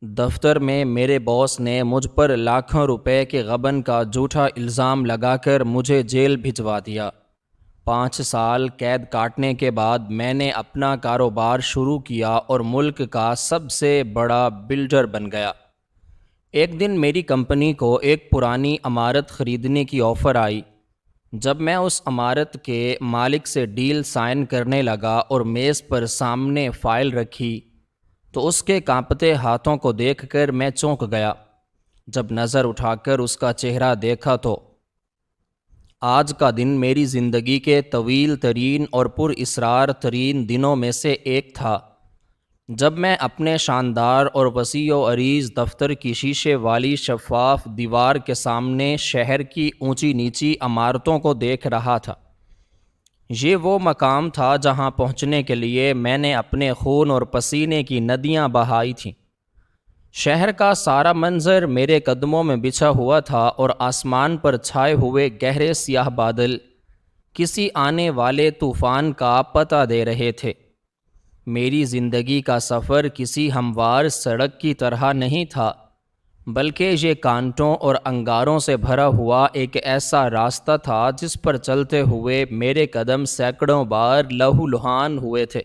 دفتر میں میرے باس نے مجھ پر لاکھوں روپے کے غبن کا جھوٹا الزام لگا کر مجھے جیل بھجوا دیا۔ 5 سال قید کاٹنے کے بعد میں نے اپنا کاروبار شروع کیا اور ملک کا سب سے بڑا بلڈر بن گیا۔ ایک دن میری کمپنی کو ایک پرانی عمارت خریدنے کی آفر آئی۔ جب میں اس عمارت کے مالک سے ڈیل سائن کرنے لگا اور میز پر سامنے فائل رکھی تو اس کے کانپتے ہاتھوں کو دیکھ کر میں چونک گیا۔ جب نظر اٹھا کر اس کا چہرہ دیکھا تو آج کا دن میری زندگی کے طویل ترین اور پر اسرار ترین دنوں میں سے ایک تھا۔ جب میں اپنے شاندار اور وسیع و عریض دفتر کی شیشے والی شفاف دیوار کے سامنے شہر کی اونچی نیچی عمارتوں کو دیکھ رہا تھا، یہ وہ مقام تھا جہاں پہنچنے کے لیے میں نے اپنے خون اور پسینے کی ندیاں بہائی تھیں۔ شہر کا سارا منظر میرے قدموں میں بچھا ہوا تھا اور آسمان پر چھائے ہوئے گہرے سیاہ بادل کسی آنے والے طوفان کا پتہ دے رہے تھے۔ میری زندگی کا سفر کسی ہموار سڑک کی طرح نہیں تھا، بلکہ یہ کانٹوں اور انگاروں سے بھرا ہوا ایک ایسا راستہ تھا جس پر چلتے ہوئے میرے قدم سینکڑوں بار لہو لہان ہوئے تھے۔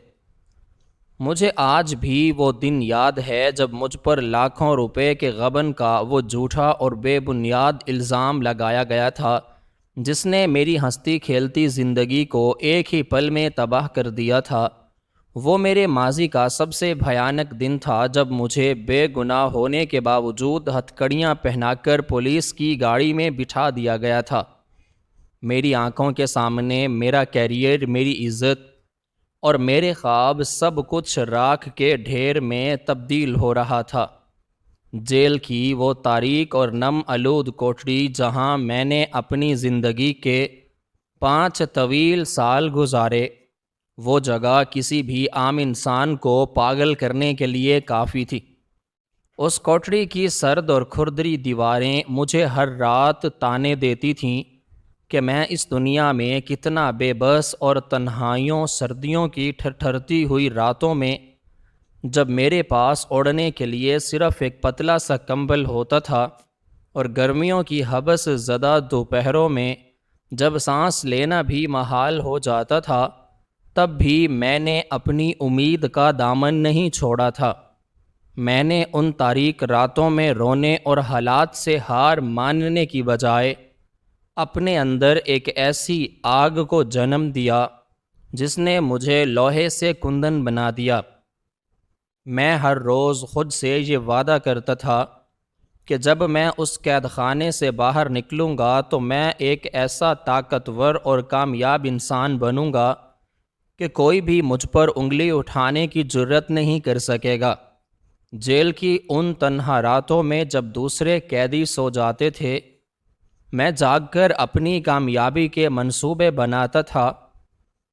مجھے آج بھی وہ دن یاد ہے جب مجھ پر لاکھوں روپے کے غبن کا وہ جھوٹا اور بے بنیاد الزام لگایا گیا تھا جس نے میری ہنستی کھیلتی زندگی کو ایک ہی پل میں تباہ کر دیا تھا۔ وہ میرے ماضی کا سب سے بھیانک دن تھا جب مجھے بے گناہ ہونے کے باوجود ہتھکڑیاں پہنا کر پولیس کی گاڑی میں بٹھا دیا گیا تھا۔ میری آنکھوں کے سامنے میرا کیریئر، میری عزت اور میرے خواب سب کچھ راکھ کے ڈھیر میں تبدیل ہو رہا تھا۔ جیل کی وہ تاریک اور نم آلود کوٹڑی جہاں میں نے اپنی زندگی کے 5 طویل سال گزارے، وہ جگہ کسی بھی عام انسان کو پاگل کرنے کے لیے کافی تھی۔ اس کوٹڑی کی سرد اور کھردری دیواریں مجھے ہر رات تانے دیتی تھیں کہ میں اس دنیا میں کتنا بے بس اور تنہائیوں، سردیوں کی ٹھٹھرتی ہوئی راتوں میں جب میرے پاس اوڑھنے کے لیے صرف ایک پتلا سا کمبل ہوتا تھا، اور گرمیوں کی حبس زدہ دوپہروں میں جب سانس لینا بھی محال ہو جاتا تھا، تب بھی میں نے اپنی امید کا دامن نہیں چھوڑا تھا۔ میں نے ان تاریک راتوں میں رونے اور حالات سے ہار ماننے کی بجائے اپنے اندر ایک ایسی آگ کو جنم دیا جس نے مجھے لوہے سے کندن بنا دیا۔ میں ہر روز خود سے یہ وعدہ کرتا تھا کہ جب میں اس قید خانے سے باہر نکلوں گا تو میں ایک ایسا طاقتور اور کامیاب انسان بنوں گا کہ کوئی بھی مجھ پر انگلی اٹھانے کی جرت نہیں کر سکے گا۔ جیل کی ان تنہا راتوں میں جب دوسرے قیدی سو جاتے تھے، میں جاگ کر اپنی کامیابی کے منصوبے بناتا تھا۔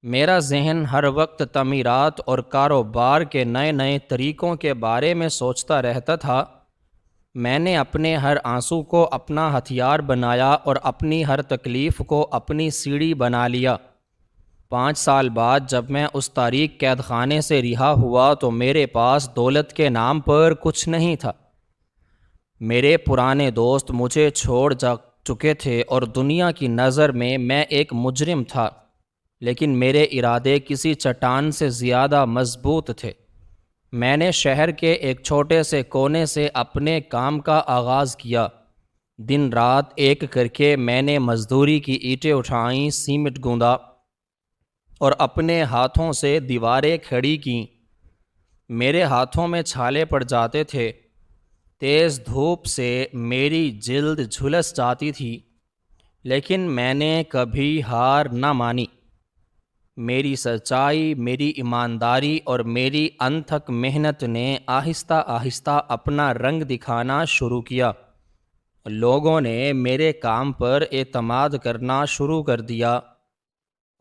میرا ذہن ہر وقت تعمیرات اور کاروبار کے نئے نئے طریقوں کے بارے میں سوچتا رہتا تھا۔ میں نے اپنے ہر آنسو کو اپنا ہتھیار بنایا اور اپنی ہر تکلیف کو اپنی سیڑھی بنا لیا۔ 5 سال بعد جب میں اس تاریک قید خانے سے رہا ہوا تو میرے پاس دولت کے نام پر کچھ نہیں تھا۔ میرے پرانے دوست مجھے چھوڑ جا چکے تھے اور دنیا کی نظر میں ایک مجرم تھا، لیکن میرے ارادے کسی چٹان سے زیادہ مضبوط تھے۔ میں نے شہر کے ایک چھوٹے سے کونے سے اپنے کام کا آغاز کیا۔ دن رات ایک کر کے میں نے مزدوری کی اینٹیں اٹھائیں، سیمنٹ گوندا اور اپنے ہاتھوں سے دیواریں کھڑی کیں۔ میرے ہاتھوں میں چھالے پڑ جاتے تھے، تیز دھوپ سے میری جلد جھلس جاتی تھی، لیکن میں نے کبھی ہار نہ مانی۔ میری سچائی، میری ایمانداری اور میری انتھک محنت نے آہستہ آہستہ اپنا رنگ دکھانا شروع کیا۔ لوگوں نے میرے کام پر اعتماد کرنا شروع کر دیا،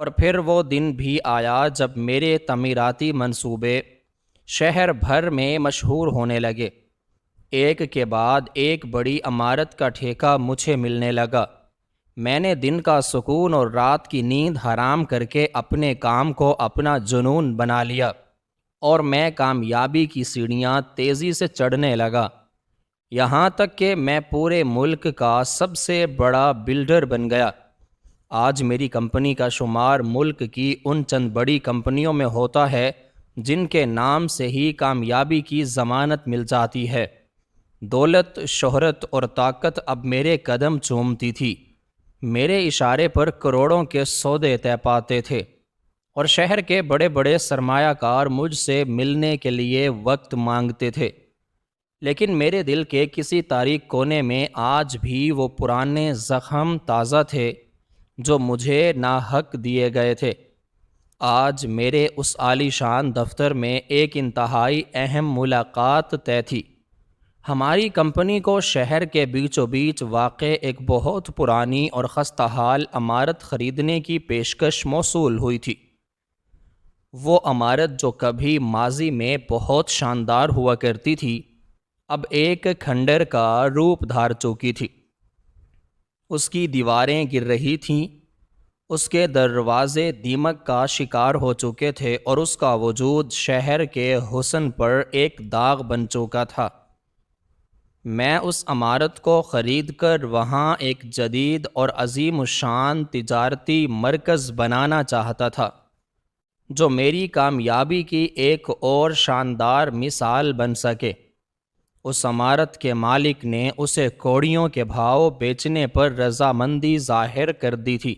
اور پھر وہ دن بھی آیا جب میرے تعمیراتی منصوبے شہر بھر میں مشہور ہونے لگے۔ ایک کے بعد ایک بڑی عمارت کا ٹھیکہ مجھے ملنے لگا۔ میں نے دن کا سکون اور رات کی نیند حرام کر کے اپنے کام کو اپنا جنون بنا لیا۔ اور میں کامیابی کی سیڑھیاں تیزی سے چڑھنے لگا، یہاں تک کہ میں پورے ملک کا سب سے بڑا بلڈر بن گیا۔ آج میری کمپنی کا شمار ملک کی ان چند بڑی کمپنیوں میں ہوتا ہے جن کے نام سے ہی کامیابی کی ضمانت مل جاتی ہے۔ دولت، شہرت اور طاقت اب میرے قدم چومتی تھی۔ میرے اشارے پر کروڑوں کے سودے طے پاتے تھے، اور شہر کے بڑے بڑے سرمایہ کار مجھ سے ملنے کے لیے وقت مانگتے تھے۔ لیکن میرے دل کے کسی تاریک کونے میں آج بھی وہ پرانے زخم تازہ تھے جو مجھے ناحق دیے گئے تھے۔ آج میرے اس عالی شان دفتر میں ایک انتہائی اہم ملاقات طے تھی۔ ہماری کمپنی کو شہر کے بیچوں بیچ واقع ایک بہت پرانی اور خستہ حال عمارت خریدنے کی پیشکش موصول ہوئی تھی۔ وہ عمارت جو کبھی ماضی میں بہت شاندار ہوا کرتی تھی، اب ایک کھنڈر کا روپ دھار چکی تھی۔ اس کی دیواریں گر رہی تھیں، اس کے دروازے دیمک کا شکار ہو چکے تھے، اور اس کا وجود شہر کے حسن پر ایک داغ بن چکا تھا۔ میں اس عمارت کو خرید کر وہاں ایک جدید اور عظیم الشان تجارتی مرکز بنانا چاہتا تھا، جو میری کامیابی کی ایک اور شاندار مثال بن سکے۔ اس عمارت کے مالک نے اسے کوڑیوں کے بھاؤ بیچنے پر رضامندی ظاہر کر دی تھی،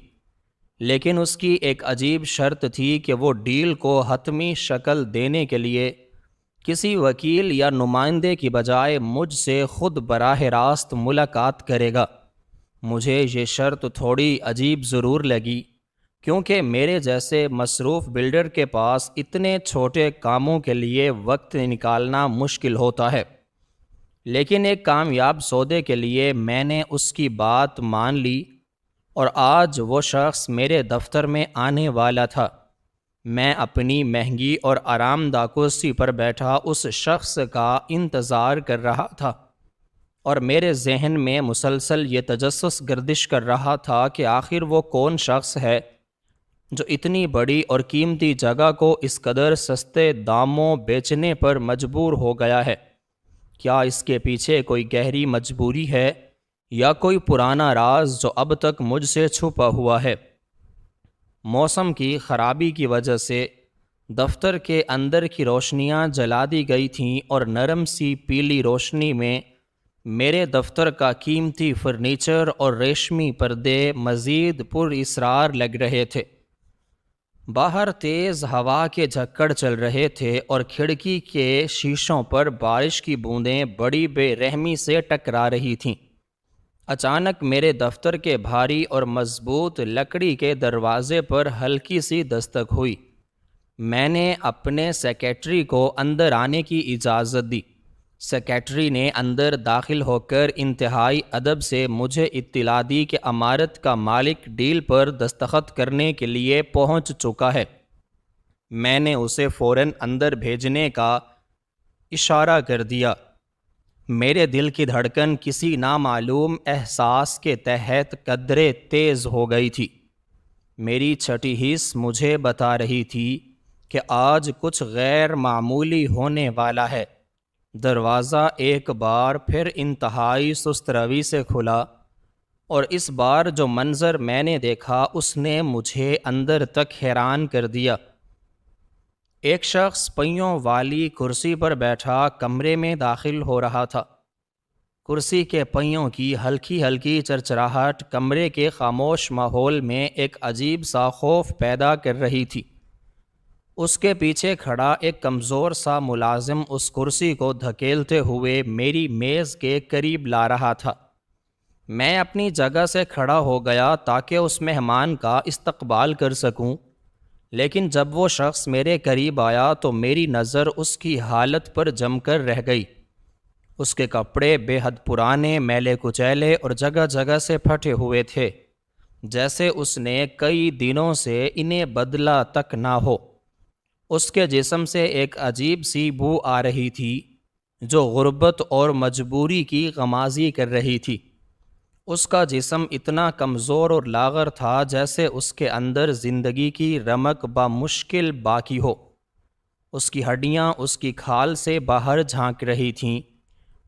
لیکن اس کی ایک عجیب شرط تھی کہ وہ ڈیل کو حتمی شکل دینے کے لیے کسی وکیل یا نمائندے کی بجائے مجھ سے خود براہ راست ملاقات کرے گا۔ مجھے یہ شرط تھوڑی عجیب ضرور لگی، کیونکہ میرے جیسے مصروف بلڈر کے پاس اتنے چھوٹے کاموں کے لیے وقت نکالنا مشکل ہوتا ہے۔ لیکن ایک کامیاب سودے کے لیے میں نے اس کی بات مان لی، اور آج وہ شخص میرے دفتر میں آنے والا تھا۔ میں اپنی مہنگی اور آرام دہ کرسی پر بیٹھا اس شخص کا انتظار کر رہا تھا، اور میرے ذہن میں مسلسل یہ تجسس گردش کر رہا تھا کہ آخر وہ کون شخص ہے جو اتنی بڑی اور قیمتی جگہ کو اس قدر سستے داموں بیچنے پر مجبور ہو گیا ہے۔ کیا اس کے پیچھے کوئی گہری مجبوری ہے، یا کوئی پرانا راز جو اب تک مجھ سے چھپا ہوا ہے؟ موسم کی خرابی کی وجہ سے دفتر کے اندر کی روشنیاں جلا دی گئی تھیں، اور نرم سی پیلی روشنی میں میرے دفتر کا قیمتی فرنیچر اور ریشمی پردے مزید پر اسرار لگ رہے تھے۔ باہر تیز ہوا کے جھکڑ چل رہے تھے، اور کھڑکی کے شیشوں پر بارش کی بوندیں بڑی بے رحمی سے ٹکرا رہی تھیں۔ اچانک میرے دفتر کے بھاری اور مضبوط لکڑی کے دروازے پر ہلکی سی دستک ہوئی۔ میں نے اپنے سیکرٹری کو اندر آنے کی اجازت دی۔ سیکرٹری نے اندر داخل ہو کر انتہائی ادب سے مجھے اطلاع دی کہ عمارت کا مالک ڈیل پر دستخط کرنے کے لیے پہنچ چکا ہے۔ میں نے اسے فوراً اندر بھیجنے کا اشارہ کر دیا۔ میرے دل کی دھڑکن کسی نامعلوم احساس کے تحت قدرے تیز ہو گئی تھی۔ میری چھٹی حس مجھے بتا رہی تھی کہ آج کچھ غیر معمولی ہونے والا ہے۔ دروازہ ایک بار پھر انتہائی سست روی سے کھلا، اور اس بار جو منظر میں نے دیکھا اس نے مجھے اندر تک حیران کر دیا۔ ایک شخص پہیوں والی کرسی پر بیٹھا کمرے میں داخل ہو رہا تھا۔ کرسی کے پہیوں کی ہلکی ہلکی چرچراہٹ کمرے کے خاموش ماحول میں ایک عجیب سا خوف پیدا کر رہی تھی۔ اس کے پیچھے کھڑا ایک کمزور سا ملازم اس کرسی کو دھکیلتے ہوئے میری میز کے قریب لا رہا تھا۔ میں اپنی جگہ سے کھڑا ہو گیا تاکہ اس مہمان کا استقبال کر سکوں، لیکن جب وہ شخص میرے قریب آیا تو میری نظر اس کی حالت پر جم کر رہ گئی۔ اس کے کپڑے بے حد پرانے، میلے کچیلے اور جگہ جگہ سے پھٹے ہوئے تھے، جیسے اس نے کئی دنوں سے انہیں بدلا تک نہ ہو۔ اس کے جسم سے ایک عجیب سی بو آ رہی تھی جو غربت اور مجبوری کی غمازی کر رہی تھی۔ اس کا جسم اتنا کمزور اور لاغر تھا جیسے اس کے اندر زندگی کی رمق بمشکل باقی ہو۔ اس کی ہڈیاں اس کی کھال سے باہر جھانک رہی تھیں۔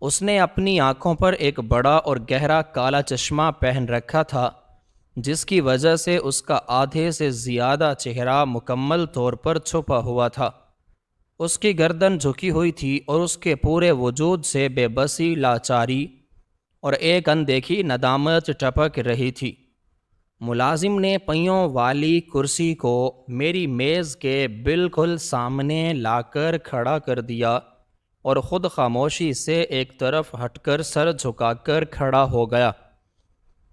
اس نے اپنی آنکھوں پر ایک بڑا اور گہرا کالا چشمہ پہن رکھا تھا، جس کی وجہ سے اس کا آدھے سے زیادہ چہرہ مکمل طور پر چھپا ہوا تھا۔ اس کی گردن جھکی ہوئی تھی اور اس کے پورے وجود سے بے بسی، لاچاری اور ایک اندیکھی ندامت ٹپک رہی تھی۔ ملازم نے پہیوں والی کرسی کو میری میز کے بالکل سامنے لا کر کھڑا کر دیا اور خود خاموشی سے ایک طرف ہٹ کر سر جھکا کر کھڑا ہو گیا۔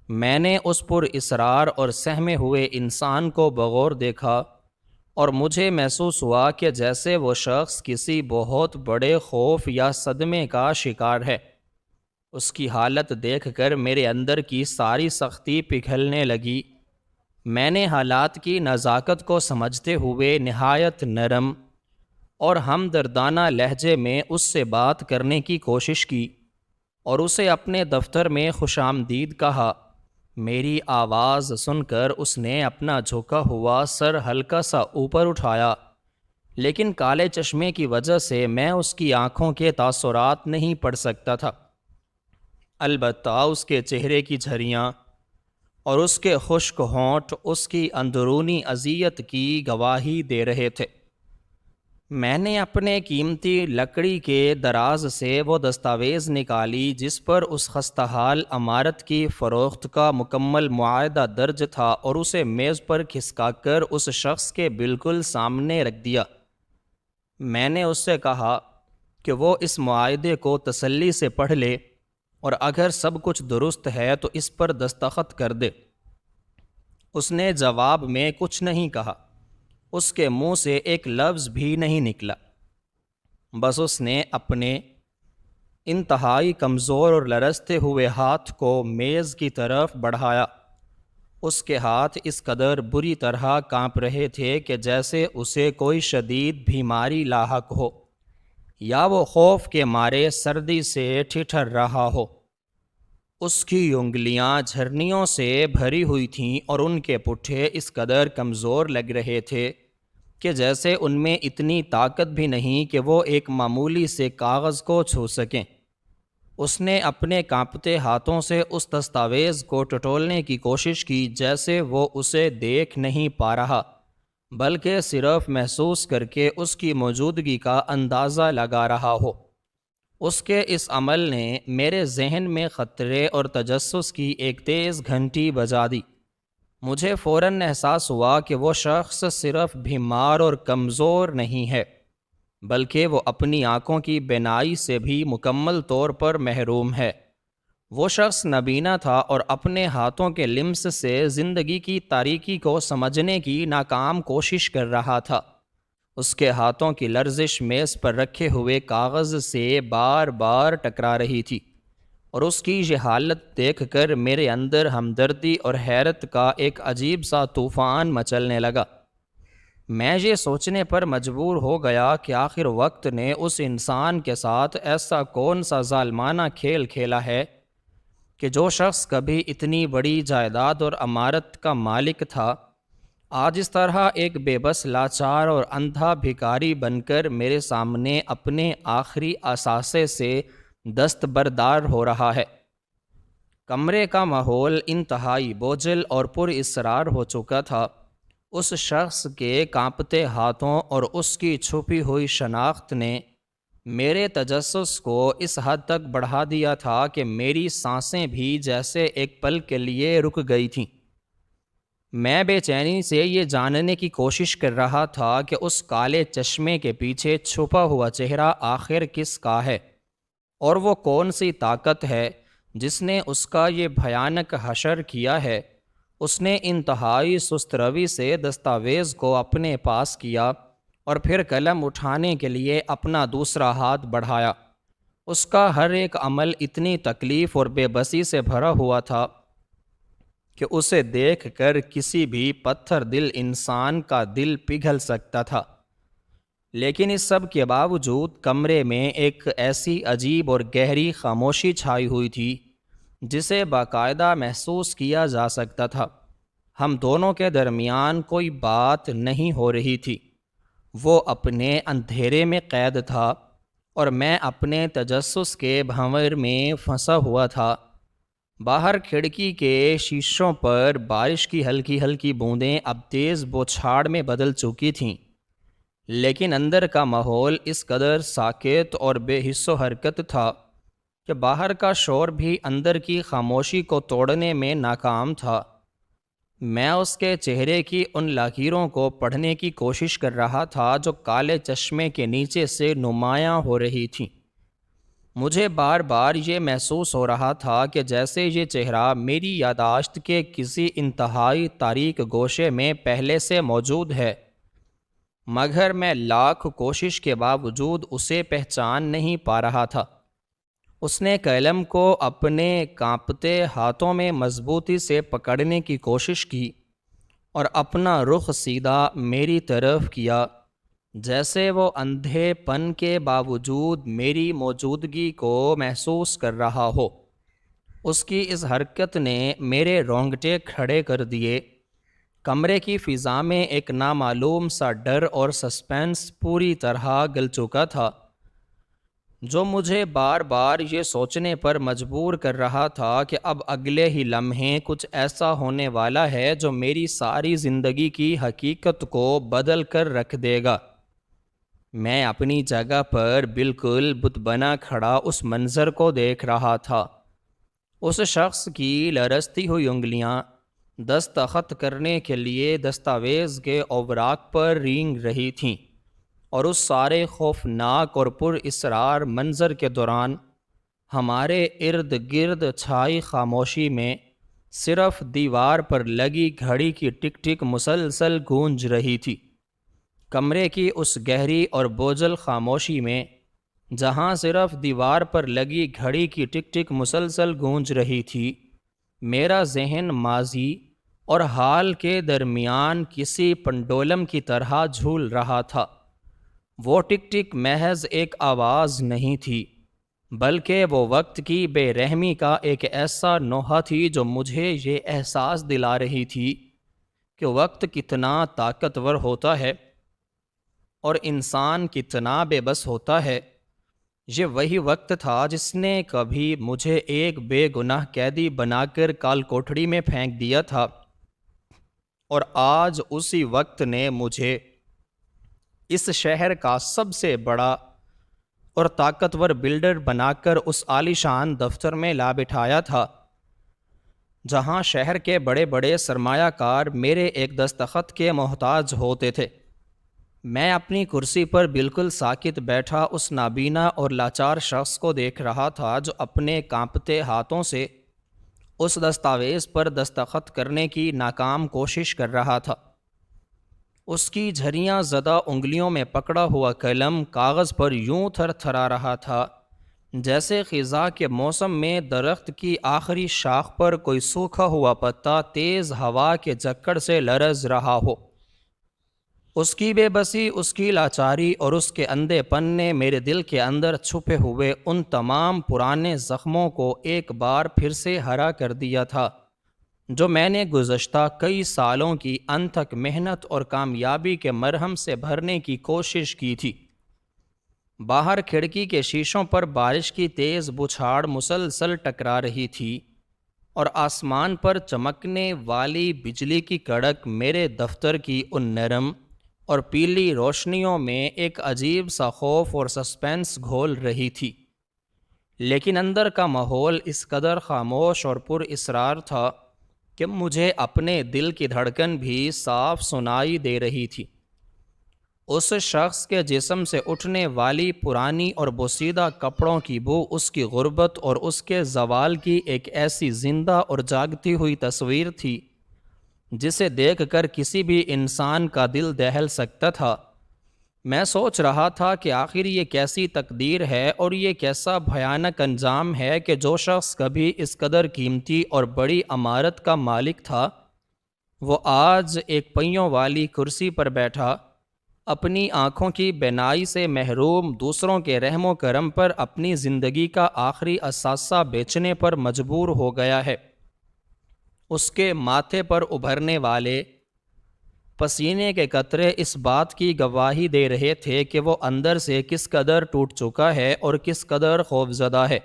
میں نے اس پر اصرار اور سہمے ہوئے انسان کو بغور دیکھا اور مجھے محسوس ہوا کہ جیسے وہ شخص کسی بہت بڑے خوف یا صدمے کا شکار ہے۔ اس کی حالت دیکھ کر میرے اندر کی ساری سختی پگھلنے لگی۔ میں نے حالات کی نزاکت کو سمجھتے ہوئے نہایت نرم اور ہمدردانہ لہجے میں اس سے بات کرنے کی کوشش کی اور اسے اپنے دفتر میں خوش آمدید کہا۔ میری آواز سن کر اس نے اپنا جھکا ہوا سر ہلکا سا اوپر اٹھایا، لیکن کالے چشمے کی وجہ سے میں اس کی آنکھوں کے تاثرات نہیں پڑھ سکتا تھا۔ البتہ اس کے چہرے کی جھریاں اور اس کے خشک ہونٹ اس کی اندرونی اذیت کی گواہی دے رہے تھے۔ میں نے اپنے قیمتی لکڑی کے دراز سے وہ دستاویز نکالی جس پر اس خستہ حال عمارت کی فروخت کا مکمل معاہدہ درج تھا اور اسے میز پر کھسکا کر اس شخص کے بالکل سامنے رکھ دیا۔ میں نے اس سے کہا کہ وہ اس معاہدے کو تسلی سے پڑھ لے اور اگر سب کچھ درست ہے تو اس پر دستخط کر دے۔ اس نے جواب میں کچھ نہیں کہا، اس کے منہ سے ایک لفظ بھی نہیں نکلا۔ بس اس نے اپنے انتہائی کمزور اور لرزتے ہوئے ہاتھ کو میز کی طرف بڑھایا۔ اس کے ہاتھ اس قدر بری طرح کانپ رہے تھے کہ جیسے اسے کوئی شدید بیماری لاحق ہو یا وہ خوف کے مارے سردی سے ٹھٹھر رہا ہو۔ اس کی انگلیاں جھرنیوں سے بھری ہوئی تھیں اور ان کے پٹھے اس قدر کمزور لگ رہے تھے کہ جیسے ان میں اتنی طاقت بھی نہیں کہ وہ ایک معمولی سے کاغذ کو چھو سکیں۔ اس نے اپنے کانپتے ہاتھوں سے اس دستاویز کو ٹٹولنے کی کوشش کی جیسے وہ اسے دیکھ نہیں پا رہا، بلکہ صرف محسوس کر کے اس کی موجودگی کا اندازہ لگا رہا ہو۔ اس کے اس عمل نے میرے ذہن میں خطرے اور تجسس کی ایک تیز گھنٹی بجا دی۔ مجھے فوراً احساس ہوا کہ وہ شخص صرف بیمار اور کمزور نہیں ہے، بلکہ وہ اپنی آنکھوں کی بینائی سے بھی مکمل طور پر محروم ہے۔ وہ شخص نابینا تھا اور اپنے ہاتھوں کے لمس سے زندگی کی تاریکی کو سمجھنے کی ناکام کوشش کر رہا تھا۔ اس کے ہاتھوں کی لرزش میز پر رکھے ہوئے کاغذ سے بار بار ٹکرا رہی تھی اور اس کی یہ حالت دیکھ کر میرے اندر ہمدردی اور حیرت کا ایک عجیب سا طوفان مچلنے لگا۔ میں یہ سوچنے پر مجبور ہو گیا کہ آخر وقت نے اس انسان کے ساتھ ایسا کون سا ظالمانہ کھیل کھیلا ہے کہ جو شخص کبھی اتنی بڑی جائیداد اور عمارت کا مالک تھا، آج اس طرح ایک بے بس، لاچار اور اندھا بھکاری بن کر میرے سامنے اپنے آخری اثاثے سے دستبردار ہو رہا ہے۔ کمرے کا ماحول انتہائی بوجھل اور پر اسرار ہو چکا تھا۔ اس شخص کے کانپتے ہاتھوں اور اس کی چھپی ہوئی شناخت نے میرے تجسس کو اس حد تک بڑھا دیا تھا کہ میری سانسیں بھی جیسے ایک پل کے لیے رک گئی تھیں۔ میں بے چینی سے یہ جاننے کی کوشش کر رہا تھا کہ اس کالے چشمے کے پیچھے چھپا ہوا چہرہ آخر کس کا ہے، اور وہ کون سی طاقت ہے جس نے اس کا یہ بھیانک حشر کیا ہے۔ اس نے انتہائی سست روی سے دستاویز کو اپنے پاس کیا اور پھر قلم اٹھانے کے لیے اپنا دوسرا ہاتھ بڑھایا۔ اس کا ہر ایک عمل اتنی تکلیف اور بے بسی سے بھرا ہوا تھا کہ اسے دیکھ کر کسی بھی پتھر دل انسان کا دل پگھل سکتا تھا۔ لیکن اس سب کے باوجود کمرے میں ایک ایسی عجیب اور گہری خاموشی چھائی ہوئی تھی جسے باقاعدہ محسوس کیا جا سکتا تھا۔ ہم دونوں کے درمیان کوئی بات نہیں ہو رہی تھی۔ وہ اپنے اندھیرے میں قید تھا اور میں اپنے تجسس کے بھنور میں پھنسا ہوا تھا۔ باہر کھڑکی کے شیشوں پر بارش کی ہلکی ہلکی بوندیں اب تیز بوچھاڑ میں بدل چکی تھیں، لیکن اندر کا ماحول اس قدر ساکت اور بے حس و حرکت تھا کہ باہر کا شور بھی اندر کی خاموشی کو توڑنے میں ناکام تھا۔ میں اس کے چہرے کی ان لکیروں کو پڑھنے کی کوشش کر رہا تھا جو کالے چشمے کے نیچے سے نمایاں ہو رہی تھیں۔ مجھے بار بار یہ محسوس ہو رہا تھا کہ جیسے یہ چہرہ میری یادداشت کے کسی انتہائی تاریک گوشے میں پہلے سے موجود ہے، مگر میں لاکھ کوشش کے باوجود اسے پہچان نہیں پا رہا تھا۔ اس نے قلم کو اپنے کانپتے ہاتھوں میں مضبوطی سے پکڑنے کی کوشش کی اور اپنا رخ سیدھا میری طرف کیا، جیسے وہ اندھے پن کے باوجود میری موجودگی کو محسوس کر رہا ہو۔ اس کی اس حرکت نے میرے رونگٹے کھڑے کر دیے۔ کمرے کی فضا میں ایک نامعلوم سا ڈر اور سسپینس پوری طرح گل چکا تھا، جو مجھے بار بار یہ سوچنے پر مجبور کر رہا تھا کہ اب اگلے ہی لمحے کچھ ایسا ہونے والا ہے جو میری ساری زندگی کی حقیقت کو بدل کر رکھ دے گا۔ میں اپنی جگہ پر بالکل بت بنا کھڑا اس منظر کو دیکھ رہا تھا۔ اس شخص کی لرزتی ہوئی انگلیاں دستخط کرنے کے لیے دستاویز کے اوراق پر رینگ رہی تھیں، اور اس سارے خوفناک اور پر اسرار منظر کے دوران ہمارے ارد گرد چھائی خاموشی میں صرف دیوار پر لگی گھڑی کی ٹک ٹک مسلسل گونج رہی تھی۔ کمرے کی اس گہری اور بوجھل خاموشی میں جہاں صرف دیوار پر لگی گھڑی کی ٹک ٹک مسلسل گونج رہی تھی، میرا ذہن ماضی اور حال کے درمیان کسی پنڈولم کی طرح جھول رہا تھا۔ وہ ٹک ٹک محض ایک آواز نہیں تھی، بلکہ وہ وقت کی بے رحمی کا ایک ایسا نوحہ تھی جو مجھے یہ احساس دلا رہی تھی کہ وقت کتنا طاقتور ہوتا ہے اور انسان کتنا بے بس ہوتا ہے۔ یہ وہی وقت تھا جس نے کبھی مجھے ایک بے گناہ قیدی بنا کر کال کوٹھڑی میں پھینک دیا تھا، اور آج اسی وقت نے مجھے اس شہر کا سب سے بڑا اور طاقتور بلڈر بنا کر اس عالیشان دفتر میں لا بٹھایا تھا، جہاں شہر کے بڑے بڑے سرمایہ کار میرے ایک دستخط کے محتاج ہوتے تھے۔ میں اپنی کرسی پر بالکل ساکت بیٹھا اس نابینا اور لاچار شخص کو دیکھ رہا تھا جو اپنے کانپتے ہاتھوں سے اس دستاویز پر دستخط کرنے کی ناکام کوشش کر رہا تھا۔ اس کی جھریاں زدہ انگلیوں میں پکڑا ہوا قلم کاغذ پر یوں تھر تھرا رہا تھا جیسے خزاں کے موسم میں درخت کی آخری شاخ پر کوئی سوکھا ہوا پتا تیز ہوا کے جھکڑ سے لرز رہا ہو۔ اس کی بے بسی، اس کی لاچاری اور اس کے اندھے پن نے میرے دل کے اندر چھپے ہوئے ان تمام پرانے زخموں کو ایک بار پھر سے ہرا کر دیا تھا جو میں نے گزشتہ کئی سالوں کی انتھک محنت اور کامیابی کے مرہم سے بھرنے کی کوشش کی تھی۔ باہر کھڑکی کے شیشوں پر بارش کی تیز بچھاڑ مسلسل ٹکرا رہی تھی، اور آسمان پر چمکنے والی بجلی کی کڑک میرے دفتر کی ان نرم اور پیلی روشنیوں میں ایک عجیب سا خوف اور سسپینس گھول رہی تھی۔ لیکن اندر کا ماحول اس قدر خاموش اور پر اسرار تھا کہ مجھے اپنے دل کی دھڑکن بھی صاف سنائی دے رہی تھی۔ اس شخص کے جسم سے اٹھنے والی پرانی اور بوسیدہ کپڑوں کی بو اس کی غربت اور اس کے زوال کی ایک ایسی زندہ اور جاگتی ہوئی تصویر تھی جسے دیکھ کر کسی بھی انسان کا دل دہل سکتا تھا۔ میں سوچ رہا تھا کہ آخر یہ کیسی تقدیر ہے اور یہ کیسا بھیانک انجام ہے کہ جو شخص کبھی اس قدر قیمتی اور بڑی عمارت کا مالک تھا، وہ آج ایک پہیوں والی کرسی پر بیٹھا اپنی آنکھوں کی بینائی سے محروم دوسروں کے رحم و کرم پر اپنی زندگی کا آخری اثاثہ بیچنے پر مجبور ہو گیا ہے۔ اس کے ماتھے پر ابھرنے والے پسینے کے قطرے اس بات کی گواہی دے رہے تھے کہ وہ اندر سے کس قدر ٹوٹ چکا ہے اور کس قدر خوفزدہ ہے۔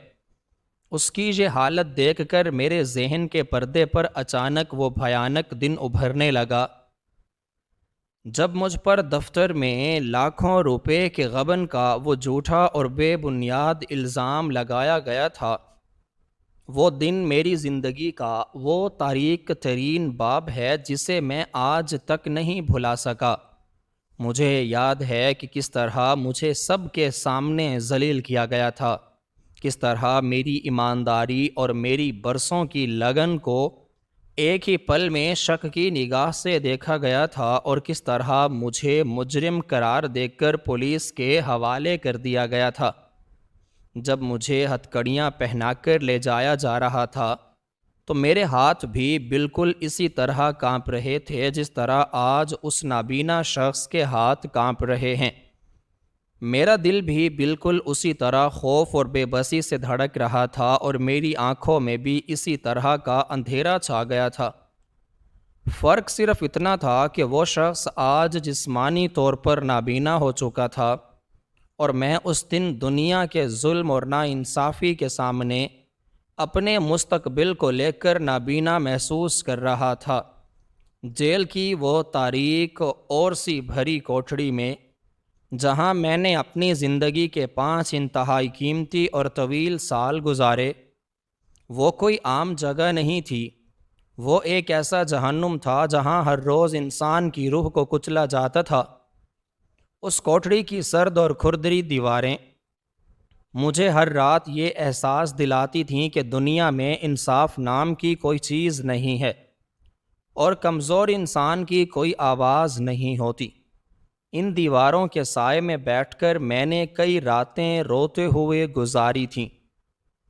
اس کی یہ حالت دیکھ کر میرے ذہن کے پردے پر اچانک وہ بھیانک دن ابھرنے لگا جب مجھ پر دفتر میں لاکھوں روپے کے غبن کا وہ جھوٹا اور بے بنیاد الزام لگایا گیا تھا۔ وہ دن میری زندگی کا وہ تاریک ترین باب ہے جسے میں آج تک نہیں بھلا سکا۔ مجھے یاد ہے کہ کس طرح مجھے سب کے سامنے ذلیل کیا گیا تھا، کس طرح میری ایمانداری اور میری برسوں کی لگن کو ایک ہی پل میں شک کی نگاہ سے دیکھا گیا تھا، اور کس طرح مجھے مجرم قرار دے کر پولیس کے حوالے کر دیا گیا تھا۔ جب مجھے ہتھکڑیاں پہنا کر لے جایا جا رہا تھا تو میرے ہاتھ بھی بالکل اسی طرح کانپ رہے تھے جس طرح آج اس نابینا شخص کے ہاتھ کانپ رہے ہیں۔ میرا دل بھی بالکل اسی طرح خوف اور بے بسی سے دھڑک رہا تھا، اور میری آنکھوں میں بھی اسی طرح کا اندھیرا چھا گیا تھا۔ فرق صرف اتنا تھا کہ وہ شخص آج جسمانی طور پر نابینا ہو چکا تھا، اور میں اس دن دنیا کے ظلم اور ناانصافی کے سامنے اپنے مستقبل کو لے کر نابینا محسوس کر رہا تھا۔ جیل کی وہ تاریک اور سی بھری کوٹھڑی میں جہاں میں نے اپنی زندگی کے 5 انتہائی قیمتی اور طویل سال گزارے، وہ کوئی عام جگہ نہیں تھی۔ وہ ایک ایسا جہنم تھا جہاں ہر روز انسان کی روح کو کچلا جاتا تھا۔ اس کوٹھڑی کی سرد اور کھردری دیواریں مجھے ہر رات یہ احساس دلاتی تھیں کہ دنیا میں انصاف نام کی کوئی چیز نہیں ہے، اور کمزور انسان کی کوئی آواز نہیں ہوتی۔ ان دیواروں کے سائے میں بیٹھ کر میں نے کئی راتیں روتے ہوئے گزاری تھیں۔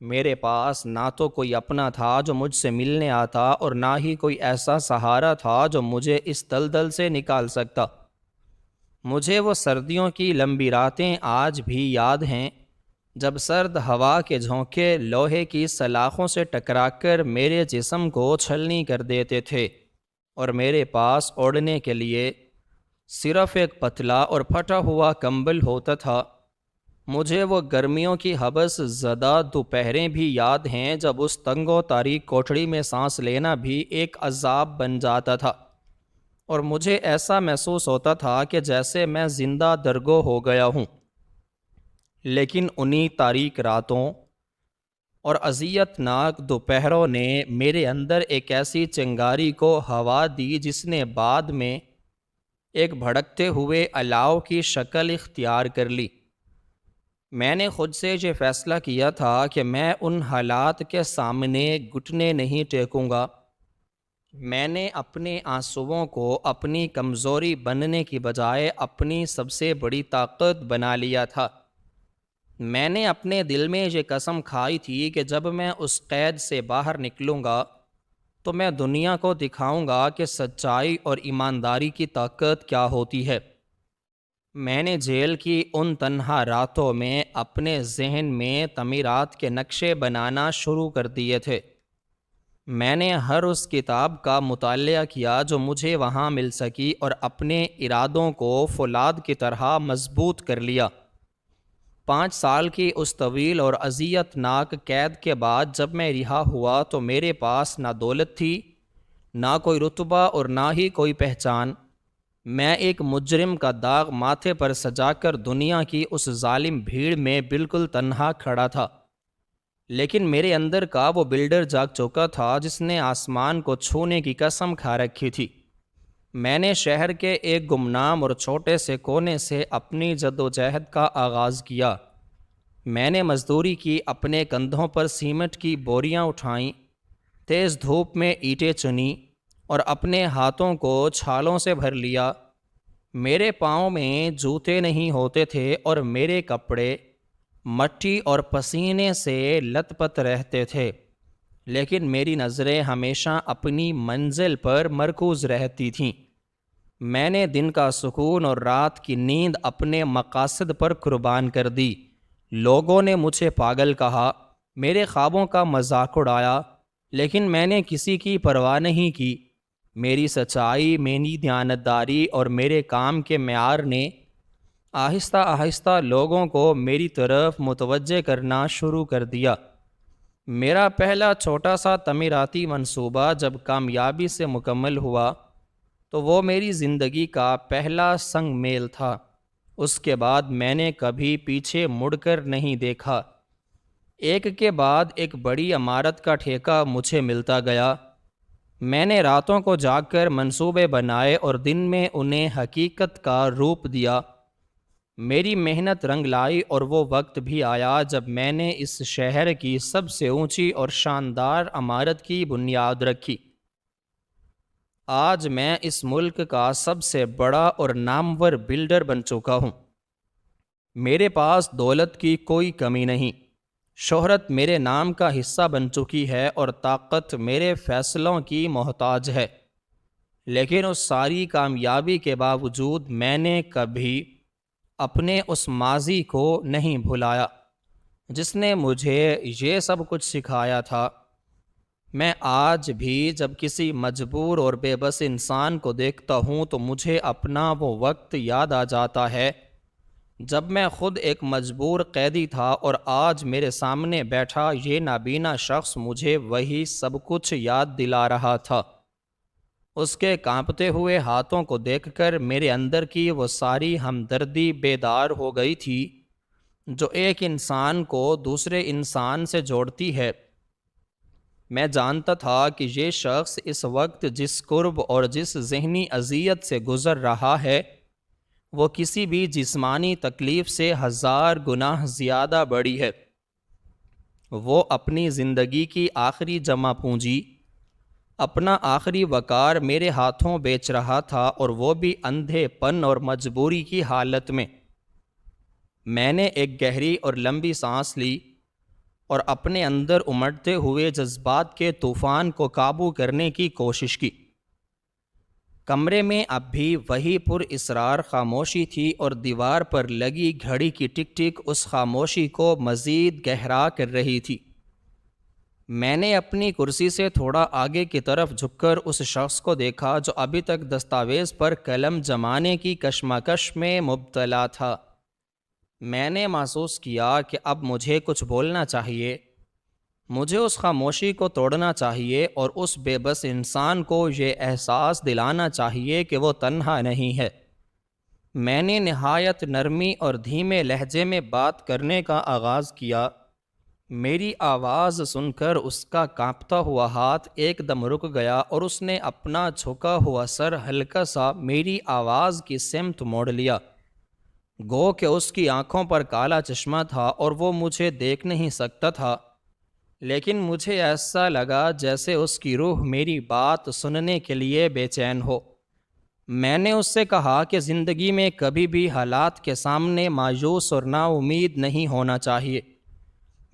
میرے پاس نہ تو کوئی اپنا تھا جو مجھ سے ملنے آتا، اور نہ ہی کوئی ایسا سہارا تھا جو مجھے اس دلدل سے نکال سکتا۔ مجھے وہ سردیوں کی لمبی راتیں آج بھی یاد ہیں جب سرد ہوا کے جھونکے لوہے کی سلاخوں سے ٹکرا کر میرے جسم کو چھلنی کر دیتے تھے، اور میرے پاس اوڑھنے کے لیے صرف ایک پتلا اور پھٹا ہوا کمبل ہوتا تھا۔ مجھے وہ گرمیوں کی حبس زدہ دوپہریں بھی یاد ہیں جب اس تنگ و تاریک کوٹھڑی میں سانس لینا بھی ایک عذاب بن جاتا تھا، اور مجھے ایسا محسوس ہوتا تھا کہ جیسے میں زندہ درگو ہو گیا ہوں۔ لیکن انہی تاریک راتوں اور اذیت ناک دوپہروں نے میرے اندر ایک ایسی چنگاری کو ہوا دی جس نے بعد میں ایک بھڑکتے ہوئے الاؤ کی شکل اختیار کر لی۔ میں نے خود سے یہ فیصلہ کیا تھا کہ میں ان حالات کے سامنے گھٹنے نہیں ٹیکوں گا۔ میں نے اپنے آنسوؤں کو اپنی کمزوری بننے کی بجائے اپنی سب سے بڑی طاقت بنا لیا تھا۔ میں نے اپنے دل میں یہ قسم کھائی تھی کہ جب میں اس قید سے باہر نکلوں گا تو میں دنیا کو دکھاؤں گا کہ سچائی اور ایمانداری کی طاقت کیا ہوتی ہے۔ میں نے جیل کی ان تنہا راتوں میں اپنے ذہن میں تعمیرات کے نقشے بنانا شروع کر دیے تھے۔ میں نے ہر اس کتاب کا مطالعہ کیا جو مجھے وہاں مل سکی، اور اپنے ارادوں کو فولاد کی طرح مضبوط کر لیا۔ 5 سال کی اس طویل اور اذیت ناک قید کے بعد جب میں رہا ہوا تو میرے پاس نہ دولت تھی، نہ کوئی رتبہ، اور نہ ہی کوئی پہچان۔ میں ایک مجرم کا داغ ماتھے پر سجا کر دنیا کی اس ظالم بھیڑ میں بالکل تنہا کھڑا تھا۔ لیکن میرے اندر کا وہ بلڈر جاگ چکا تھا جس نے آسمان کو چھونے کی قسم کھا رکھی تھی۔ میں نے شہر کے ایک گمنام اور چھوٹے سے کونے سے اپنی جدوجہد کا آغاز کیا۔ میں نے مزدوری کی، اپنے کندھوں پر سیمنٹ کی بوریاں اٹھائیں، تیز دھوپ میں اینٹیں چنی، اور اپنے ہاتھوں کو چھالوں سے بھر لیا۔ میرے پاؤں میں جوتے نہیں ہوتے تھے، اور میرے کپڑے مٹی اور پسینے سے لت پت رہتے تھے، لیکن میری نظریں ہمیشہ اپنی منزل پر مرکوز رہتی تھیں۔ میں نے دن کا سکون اور رات کی نیند اپنے مقاصد پر قربان کر دی۔ لوگوں نے مجھے پاگل کہا، میرے خوابوں کا مذاق اڑایا، لیکن میں نے کسی کی پرواہ نہیں کی۔ میری سچائی، میری دیانتداری اور میرے کام کے معیار نے آہستہ آہستہ لوگوں کو میری طرف متوجہ کرنا شروع کر دیا۔ میرا پہلا چھوٹا سا تعمیراتی منصوبہ جب کامیابی سے مکمل ہوا تو وہ میری زندگی کا پہلا سنگ میل تھا۔ اس کے بعد میں نے کبھی پیچھے مڑ کر نہیں دیکھا۔ ایک کے بعد ایک بڑی عمارت کا ٹھیکہ مجھے ملتا گیا۔ میں نے راتوں کو جاگ کر منصوبے بنائے اور دن میں انہیں حقیقت کا روپ دیا۔ میری محنت رنگ لائی اور وہ وقت بھی آیا جب میں نے اس شہر کی سب سے اونچی اور شاندار عمارت کی بنیاد رکھی۔ آج میں اس ملک کا سب سے بڑا اور نامور بلڈر بن چکا ہوں۔ میرے پاس دولت کی کوئی کمی نہیں، شہرت میرے نام کا حصہ بن چکی ہے اور طاقت میرے فیصلوں کی محتاج ہے، لیکن اس ساری کامیابی کے باوجود میں نے کبھی اپنے اس ماضی کو نہیں بھلایا جس نے مجھے یہ سب کچھ سکھایا تھا۔ میں آج بھی جب کسی مجبور اور بے بس انسان کو دیکھتا ہوں تو مجھے اپنا وہ وقت یاد آ جاتا ہے جب میں خود ایک مجبور قیدی تھا، اور آج میرے سامنے بیٹھا یہ نابینا شخص مجھے وہی سب کچھ یاد دلا رہا تھا۔ اس کے کانپتے ہوئے ہاتھوں کو دیکھ کر میرے اندر کی وہ ساری ہمدردی بیدار ہو گئی تھی جو ایک انسان کو دوسرے انسان سے جوڑتی ہے۔ میں جانتا تھا کہ یہ شخص اس وقت جس کرب اور جس ذہنی اذیت سے گزر رہا ہے وہ کسی بھی جسمانی تکلیف سے 1000 گنا زیادہ بڑی ہے۔ وہ اپنی زندگی کی آخری جمع پونجی، اپنا آخری وقار میرے ہاتھوں بیچ رہا تھا، اور وہ بھی اندھے پن اور مجبوری کی حالت میں۔ میں نے ایک گہری اور لمبی سانس لی اور اپنے اندر امڑتے ہوئے جذبات کے طوفان کو قابو کرنے کی کوشش کی۔ کمرے میں اب بھی وہی پر اسرار خاموشی تھی اور دیوار پر لگی گھڑی کی ٹک ٹک اس خاموشی کو مزید گہرا کر رہی تھی۔ میں نے اپنی کرسی سے تھوڑا آگے کی طرف جھک کر اس شخص کو دیکھا جو ابھی تک دستاویز پر قلم جمانے کی کشمکش میں مبتلا تھا۔ میں نے محسوس کیا کہ اب مجھے کچھ بولنا چاہیے، مجھے اس خاموشی کو توڑنا چاہیے اور اس بے بس انسان کو یہ احساس دلانا چاہیے کہ وہ تنہا نہیں ہے۔ میں نے نہایت نرمی اور دھیمے لہجے میں بات کرنے کا آغاز کیا۔ میری آواز سن کر اس کا کانپتا ہوا ہاتھ ایک دم رک گیا اور اس نے اپنا جھکا ہوا سر ہلکا سا میری آواز کی سمت موڑ لیا، گو کہ اس کی آنکھوں پر کالا چشمہ تھا اور وہ مجھے دیکھ نہیں سکتا تھا، لیکن مجھے ایسا لگا جیسے اس کی روح میری بات سننے کے لیے بے چین ہو۔ میں نے اس سے کہا کہ زندگی میں کبھی بھی حالات کے سامنے مایوس اور نا امید نہیں ہونا چاہیے۔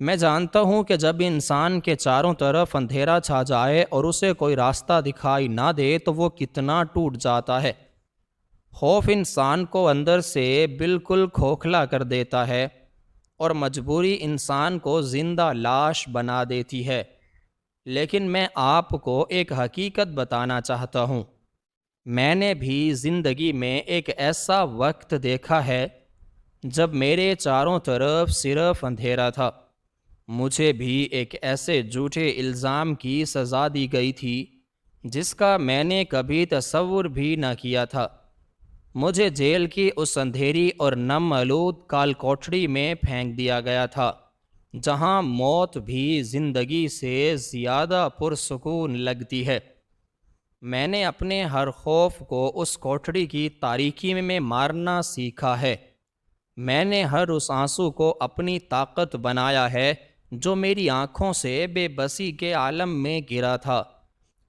میں جانتا ہوں کہ جب انسان کے چاروں طرف اندھیرا چھا جائے اور اسے کوئی راستہ دکھائی نہ دے تو وہ کتنا ٹوٹ جاتا ہے۔ خوف انسان کو اندر سے بالکل کھوکھلا کر دیتا ہے اور مجبوری انسان کو زندہ لاش بنا دیتی ہے۔ لیکن میں آپ کو ایک حقیقت بتانا چاہتا ہوں۔ میں نے بھی زندگی میں ایک ایسا وقت دیکھا ہے جب میرے چاروں طرف صرف اندھیرا تھا۔ مجھے بھی ایک ایسے جھوٹے الزام کی سزا دی گئی تھی جس کا میں نے کبھی تصور بھی نہ کیا تھا۔ مجھے جیل کی اس اندھیری اور نم آلود کال کوٹڑی میں پھینک دیا گیا تھا، جہاں موت بھی زندگی سے زیادہ پرسکون لگتی ہے۔ میں نے اپنے ہر خوف کو اس کوٹڑی کی تاریکی میں مارنا سیکھا ہے۔ میں نے ہر اس آنسو کو اپنی طاقت بنایا ہے جو میری آنکھوں سے بے بسی کے عالم میں گرا تھا۔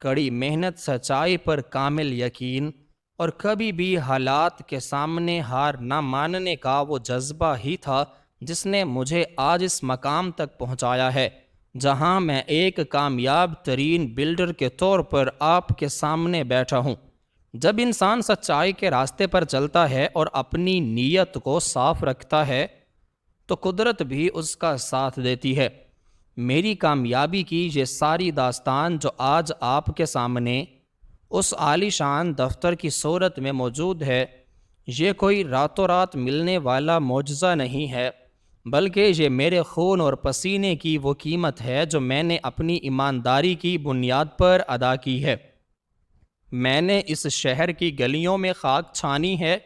کڑی محنت، سچائی پر کامل یقین اور کبھی بھی حالات کے سامنے ہار نہ ماننے کا وہ جذبہ ہی تھا جس نے مجھے آج اس مقام تک پہنچایا ہے جہاں میں ایک کامیاب ترین بلڈر کے طور پر آپ کے سامنے بیٹھا ہوں۔ جب انسان سچائی کے راستے پر چلتا ہے اور اپنی نیت کو صاف رکھتا ہے تو قدرت بھی اس کا ساتھ دیتی ہے۔ میری کامیابی کی یہ ساری داستان جو آج آپ کے سامنے اس عالی شان دفتر کی صورت میں موجود ہے۔ یہ کوئی راتوں رات ملنے والا معجزہ نہیں ہے، بلکہ یہ میرے خون اور پسینے کی وہ قیمت ہے جو میں نے اپنی ایمانداری کی بنیاد پر ادا کی ہے۔ میں نے اس شہر کی گلیوں میں خاک چھانی ہے،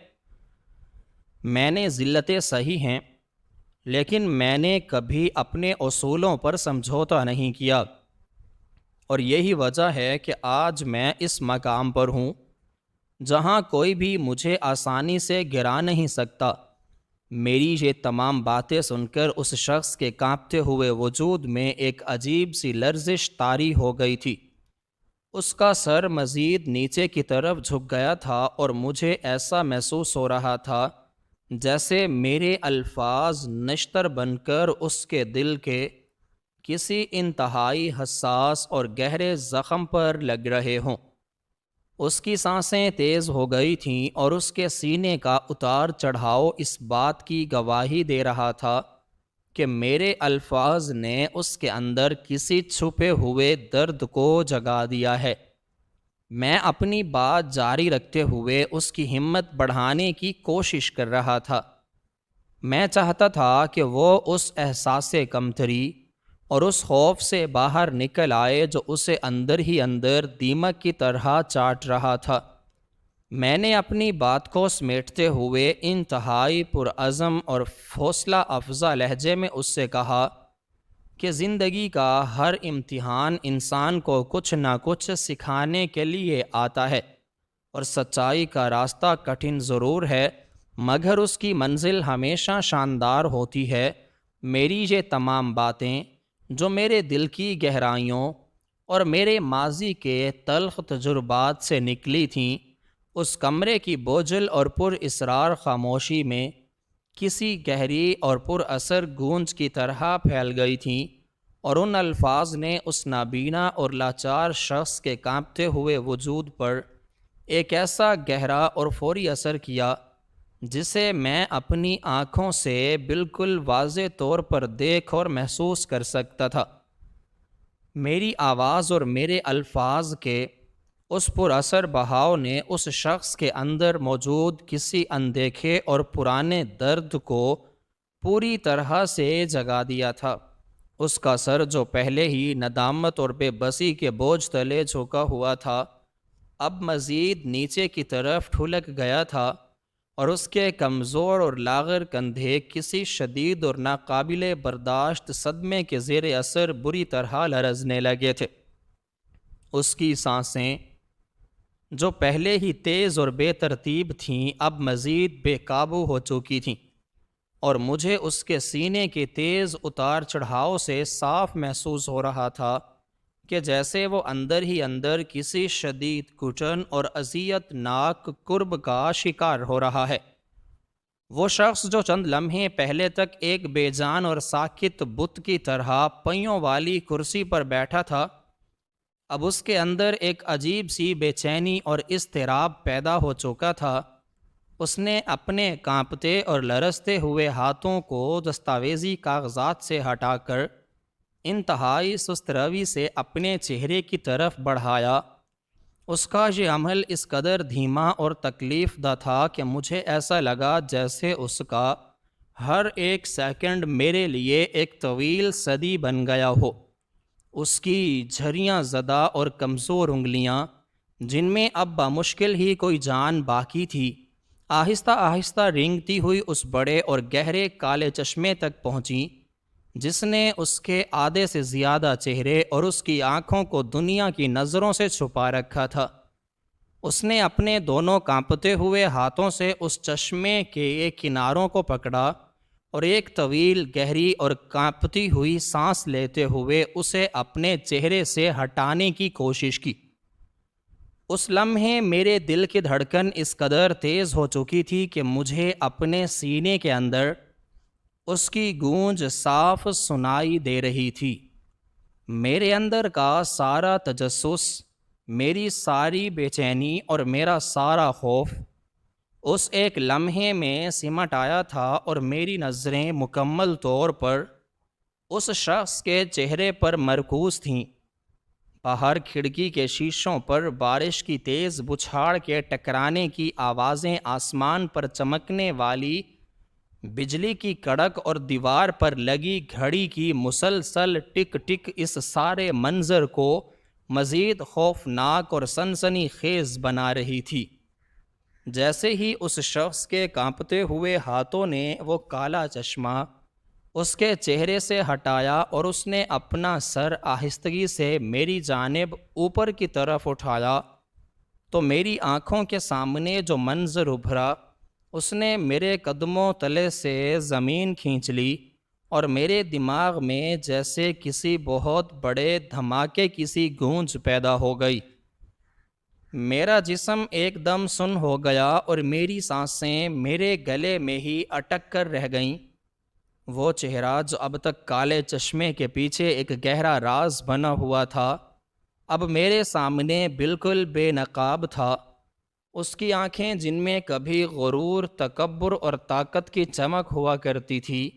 میں نے ذلتیں سہی ہیں، لیکن میں نے کبھی اپنے اصولوں پر سمجھوتا نہیں کیا، اور یہی وجہ ہے کہ آج میں اس مقام پر ہوں جہاں کوئی بھی مجھے آسانی سے گرا نہیں سکتا۔ میری یہ تمام باتیں سن کر اس شخص کے کانپتے ہوئے وجود میں ایک عجیب سی لرزش طاری ہو گئی تھی۔ اس کا سر مزید نیچے کی طرف جھک گیا تھا اور مجھے ایسا محسوس ہو رہا تھا جیسے میرے الفاظ نشتر بن کر اس کے دل کے کسی انتہائی حساس اور گہرے زخم پر لگ رہے ہوں۔ اس کی سانسیں تیز ہو گئی تھیں اور اس کے سینے کا اتار چڑھاؤ اس بات کی گواہی دے رہا تھا کہ میرے الفاظ نے اس کے اندر کسی چھپے ہوئے درد کو جگا دیا ہے۔ میں اپنی بات جاری رکھتے ہوئے اس کی ہمت بڑھانے کی کوشش کر رہا تھا۔ میں چاہتا تھا کہ وہ اس احساس کمتری اور اس خوف سے باہر نکل آئے جو اسے اندر ہی اندر دیمک کی طرح چاٹ رہا تھا۔ میں نے اپنی بات کو سمیٹتے ہوئے انتہائی پرعزم اور حوصلہ افزا لہجے میں اس سے کہا کہ زندگی کا ہر امتحان انسان کو کچھ نہ کچھ سکھانے کے لیے آتا ہے، اور سچائی کا راستہ کٹھن ضرور ہے مگر اس کی منزل ہمیشہ شاندار ہوتی ہے۔ میری یہ تمام باتیں جو میرے دل کی گہرائیوں اور میرے ماضی کے تلخ تجربات سے نکلی تھیں، اس کمرے کی بوجھل اور پر اسرار خاموشی میں کسی گہری اور پر اثر گونج کی طرح پھیل گئی تھیں، اور ان الفاظ نے اس نابینا اور لاچار شخص کے کانپتے ہوئے وجود پر ایک ایسا گہرا اور فوری اثر کیا جسے میں اپنی آنکھوں سے بالکل واضح طور پر دیکھ اور محسوس کر سکتا تھا۔ میری آواز اور میرے الفاظ کے اس پر اثر بہاؤ نے اس شخص کے اندر موجود کسی اندیکھے اور پرانے درد کو پوری طرح سے جگا دیا تھا۔ اس کا سر جو پہلے ہی ندامت اور بے بسی کے بوجھ تلے جھکا ہوا تھا، اب مزید نیچے کی طرف ٹھلک گیا تھا، اور اس کے کمزور اور لاغر کندھے کسی شدید اور ناقابل برداشت صدمے کے زیر اثر بری طرح لرزنے لگے تھے۔ اس کی سانسیں جو پہلے ہی تیز اور بے ترتیب تھیں اب مزید بے قابو ہو چکی تھیں، اور مجھے اس کے سینے کے تیز اتار چڑھاؤ سے صاف محسوس ہو رہا تھا کہ جیسے وہ اندر ہی اندر کسی شدید گھٹن اور اذیت ناک کرب کا شکار ہو رہا ہے۔ وہ شخص جو چند لمحے پہلے تک ایک بے جان اور ساکت بت کی طرح پہیوں والی کرسی پر بیٹھا تھا، اب اس کے اندر ایک عجیب سی بے چینی اور اضطراب پیدا ہو چکا تھا۔ اس نے اپنے کانپتے اور لرزتے ہوئے ہاتھوں کو دستاویزی کاغذات سے ہٹا کر انتہائی سست روی سے اپنے چہرے کی طرف بڑھایا۔ اس کا یہ عمل اس قدر دھیما اور تکلیف دہ تھا کہ مجھے ایسا لگا جیسے اس کا ہر ایک سیکنڈ میرے لیے ایک طویل صدی بن گیا ہو۔ اس کی جھریاں زدہ اور کمزور انگلیاں، جن میں اب بمشکل ہی کوئی جان باقی تھی، آہستہ آہستہ رینگتی ہوئی اس بڑے اور گہرے کالے چشمے تک پہنچیں جس نے اس کے آدھے سے زیادہ چہرے اور اس کی آنکھوں کو دنیا کی نظروں سے چھپا رکھا تھا۔ اس نے اپنے دونوں کانپتے ہوئے ہاتھوں سے اس چشمے کے کناروں کو پکڑا اور ایک طویل گہری اور کانپتی ہوئی سانس لیتے ہوئے اسے اپنے چہرے سے ہٹانے کی کوشش کی۔ اس لمحے میرے دل کی دھڑکن اس قدر تیز ہو چکی تھی کہ مجھے اپنے سینے کے اندر اس کی گونج صاف سنائی دے رہی تھی۔ میرے اندر کا سارا تجسس، میری ساری بے چینی اور میرا سارا خوف اس ایک لمحے میں سمٹ آیا تھا، اور میری نظریں مکمل طور پر اس شخص کے چہرے پر مرکوز تھیں باہر کھڑکی کے شیشوں پر بارش کی تیز بچھاڑ کے ٹکرانے کی آوازیں، آسمان پر چمکنے والی بجلی کی کڑک اور دیوار پر لگی گھڑی کی مسلسل ٹک ٹک اس سارے منظر کو مزید خوفناک اور سنسنی خیز بنا رہی تھی۔ جیسے ہی اس شخص کے کانپتے ہوئے ہاتھوں نے وہ کالا چشمہ اس کے چہرے سے ہٹایا اور اس نے اپنا سر آہستگی سے میری جانب اوپر کی طرف اٹھایا، تو میری آنکھوں کے سامنے جو منظر ابھرا اس نے میرے قدموں تلے سے زمین کھینچ لی، اور میرے دماغ میں جیسے کسی بہت بڑے دھماکے کی سی گونج پیدا ہو گئی۔ میرا جسم ایک دم سن ہو گیا اور میری سانسیں میرے گلے میں ہی اٹک کر رہ گئیں۔ وہ چہرہ جو اب تک کالے چشمے کے پیچھے ایک گہرا راز بنا ہوا تھا، اب میرے سامنے بالکل بے نقاب تھا۔ اس کی آنکھیں جن میں کبھی غرور، تکبر اور طاقت کی چمک ہوا کرتی تھی،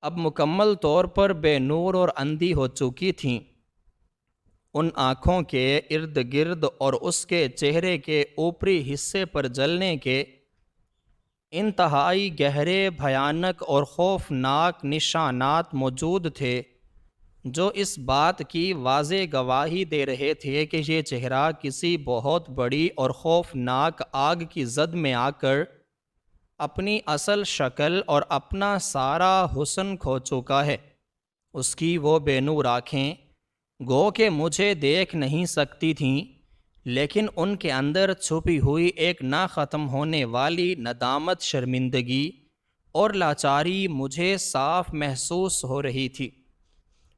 اب مکمل طور پر بے نور اور اندھی ہو چکی تھیں۔ ان آنکھوں کے ارد گرد اور اس کے چہرے کے اوپری حصے پر جلنے کے انتہائی گہرے، بھیانک اور خوفناک نشانات موجود تھے، جو اس بات کی واضح گواہی دے رہے تھے کہ یہ چہرہ کسی بہت بڑی اور خوفناک آگ کی زد میں آ کر اپنی اصل شکل اور اپنا سارا حسن کھو چکا ہے۔ اس کی وہ بے نور آنکھیں گو کہ مجھے دیکھ نہیں سکتی تھیں، لیکن ان کے اندر چھپی ہوئی ایک نہ ختم ہونے والی ندامت، شرمندگی اور لاچاری مجھے صاف محسوس ہو رہی تھی۔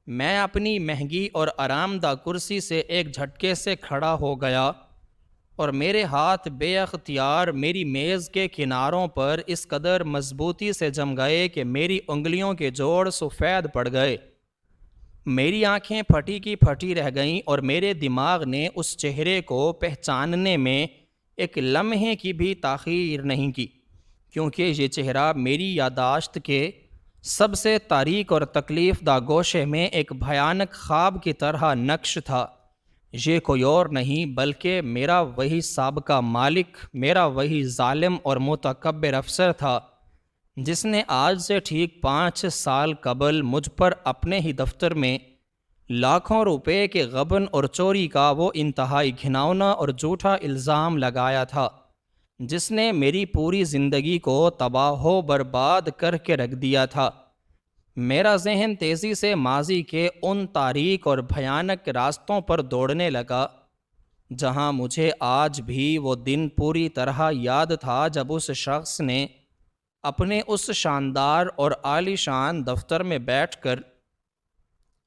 میں اپنی مہنگی اور آرام دہ کرسی سے ایک جھٹکے سے کھڑا ہو گیا، اور میرے ہاتھ بے اختیار میری میز کے کناروں پر اس قدر مضبوطی سے جم گئے کہ میری انگلیوں کے جوڑ سفید پڑ گئے۔ میری آنکھیں پھٹی کی پھٹی رہ گئیں، اور میرے دماغ نے اس چہرے کو پہچاننے میں ایک لمحے کی بھی تاخیر نہیں کی، کیونکہ یہ چہرہ میری یادداشت کے سب سے تاریک اور تکلیف دہ گوشے میں ایک بھیانک خواب کی طرح نقش تھا۔ یہ کوئی اور نہیں بلکہ میرا وہی سابقہ مالک، میرا وہی ظالم اور متکبر افسر تھا، جس نے آج سے ٹھیک 5 سال قبل مجھ پر اپنے ہی دفتر میں لاکھوں روپے کے غبن اور چوری کا وہ انتہائی گھناؤنا اور جھوٹا الزام لگایا تھا، جس نے میری پوری زندگی کو تباہ و برباد کر کے رکھ دیا تھا۔ میرا ذہن تیزی سے ماضی کے ان تاریک اور بھیانک راستوں پر دوڑنے لگا، جہاں مجھے آج بھی وہ دن پوری طرح یاد تھا جب اس شخص نے اپنے اس شاندار اور عالی شان دفتر میں بیٹھ کر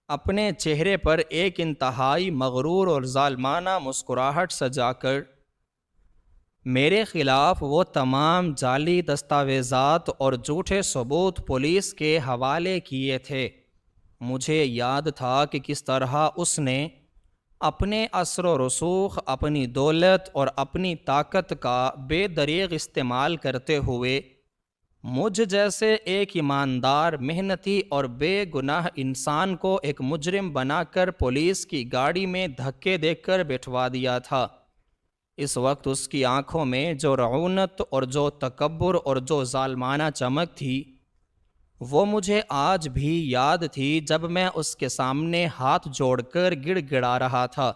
اپنے چہرے پر ایک انتہائی مغرور اور ظالمانہ مسکراہٹ سجا کر میرے خلاف وہ تمام جعلی دستاویزات اور جھوٹے ثبوت پولیس کے حوالے کیے تھے۔ مجھے یاد تھا کہ کس طرح اس نے اپنے اثر و رسوخ، اپنی دولت اور اپنی طاقت کا بے دریغ استعمال کرتے ہوئے مجھ جیسے ایک ایماندار، محنتی اور بے گناہ انسان کو ایک مجرم بنا کر پولیس کی گاڑی میں دھکے دے کر بٹھوا دیا تھا۔ اس وقت اس کی آنکھوں میں جو رعونت اور جو تکبر اور جو ظالمانہ چمک تھی، وہ مجھے آج بھی یاد تھی جب میں اس کے سامنے ہاتھ جوڑ کر گڑ گڑا رہا تھا،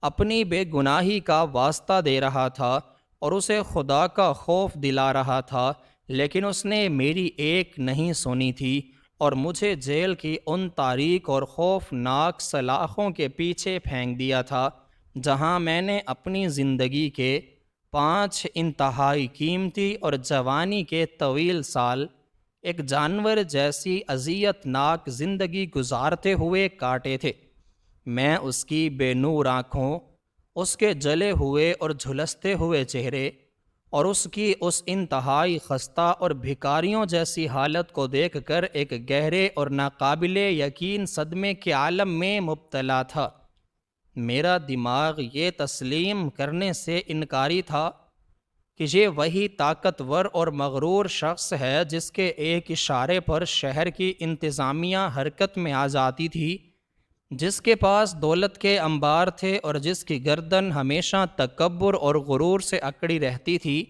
اپنی بے گناہی کا واسطہ دے رہا تھا اور اسے خدا کا خوف دلا رہا تھا، لیکن اس نے میری ایک نہیں سنی تھی اور مجھے جیل کی ان تاریک اور خوفناک سلاخوں کے پیچھے پھینک دیا تھا، جہاں میں نے اپنی زندگی کے 5 انتہائی قیمتی اور جوانی کے طویل سال ایک جانور جیسی اذیت ناک زندگی گزارتے ہوئے کاٹے تھے۔ میں اس کی بے نور آنکھوں، اس کے جلے ہوئے اور جھلستے ہوئے چہرے اور اس کی اس انتہائی خستہ اور بھکاریوں جیسی حالت کو دیکھ کر ایک گہرے اور ناقابل یقین صدمے کے عالم میں مبتلا تھا۔ میرا دماغ یہ تسلیم کرنے سے انکاری تھا کہ یہ وہی طاقتور اور مغرور شخص ہے جس کے ایک اشارے پر شہر کی انتظامیہ حرکت میں آ جاتی تھی، جس کے پاس دولت کے انبار تھے اور جس کی گردن ہمیشہ تکبر اور غرور سے اکڑی رہتی تھی،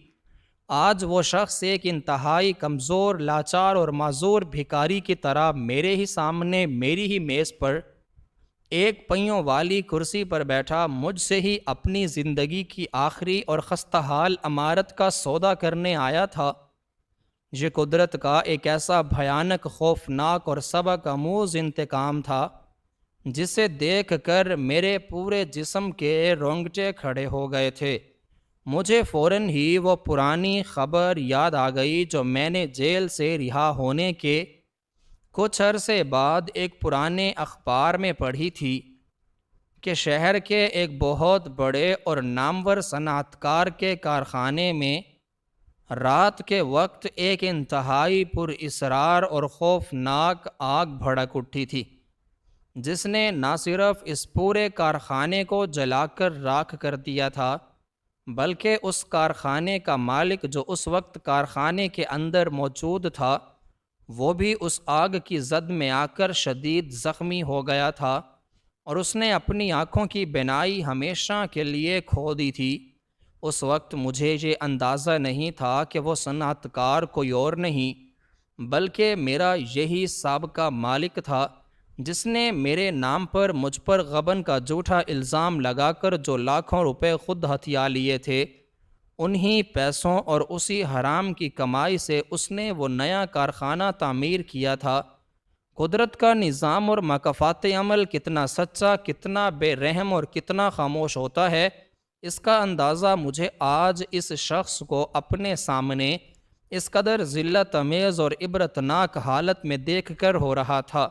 آج وہ شخص ایک انتہائی کمزور، لاچار اور معذور بھکاری کی طرح میرے ہی سامنے، میری ہی میز پر ایک پہیوں والی کرسی پر بیٹھا مجھ سے ہی اپنی زندگی کی آخری اور خستہ حال امارت کا سودا کرنے آیا تھا۔ یہ قدرت کا ایک ایسا بھیانک، خوفناک اور سبق آموز انتقام تھا جسے دیکھ کر میرے پورے جسم کے رونگٹے کھڑے ہو گئے تھے۔ مجھے فوراً ہی وہ پرانی خبر یاد آ گئی جو میں نے جیل سے رہا ہونے کے کچھ عرصے بعد ایک پرانے اخبار میں پڑھی تھی کہ شہر کے ایک بہت بڑے اور نامور صنعت کار کے کارخانے میں رات کے وقت ایک انتہائی پر اسرار اور خوفناک آگ بھڑک اٹھی تھی، جس نے نہ صرف اس پورے کارخانے کو جلا کر راکھ کر دیا تھا، بلکہ اس کارخانے کا مالک جو اس وقت کارخانے کے اندر موجود تھا، وہ بھی اس آگ کی زد میں آ کر شدید زخمی ہو گیا تھا، اور اس نے اپنی آنکھوں کی بینائی ہمیشہ کے لیے کھو دی تھی۔ اس وقت مجھے یہ اندازہ نہیں تھا کہ وہ صنعت کار کوئی اور نہیں بلکہ میرا یہی سابقہ مالک تھا، جس نے میرے نام پر مجھ پر غبن کا جھوٹا الزام لگا کر جو لاکھوں روپے خود ہتھیا لیے تھے، انہی پیسوں اور اسی حرام کی کمائی سے اس نے وہ نیا کارخانہ تعمیر کیا تھا۔ قدرت کا نظام اور مکافات عمل کتنا سچا، کتنا بے رحم اور کتنا خاموش ہوتا ہے، اس کا اندازہ مجھے آج اس شخص کو اپنے سامنے اس قدر ذلت امیز اور عبرتناک حالت میں دیکھ کر ہو رہا تھا۔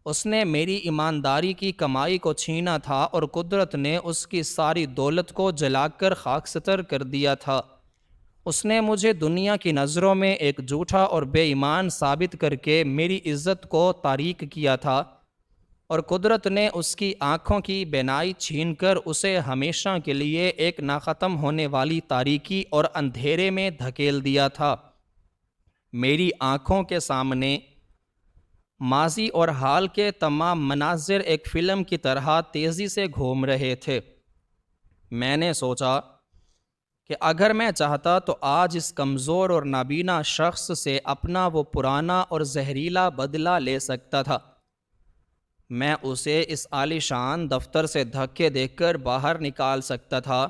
اس نے میری ایمانداری کی کمائی کو چھینا تھا اور قدرت نے اس کی ساری دولت کو جلا کر خاکستر کر دیا تھا۔ اس نے مجھے دنیا کی نظروں میں ایک جھوٹا اور بے ایمان ثابت کر کے میری عزت کو تاریک کیا تھا، اور قدرت نے اس کی آنکھوں کی بینائی چھین کر اسے ہمیشہ کے لیے ایک ناختم ہونے والی تاریکی اور اندھیرے میں دھکیل دیا تھا۔ میری آنکھوں کے سامنے ماضی اور حال کے تمام مناظر ایک فلم کی طرح تیزی سے گھوم رہے تھے۔ میں نے سوچا کہ اگر میں چاہتا تو آج اس کمزور اور نابینا شخص سے اپنا وہ پرانا اور زہریلا بدلہ لے سکتا تھا۔ میں اسے اس عالیشان دفتر سے دھکے دے کر باہر نکال سکتا تھا،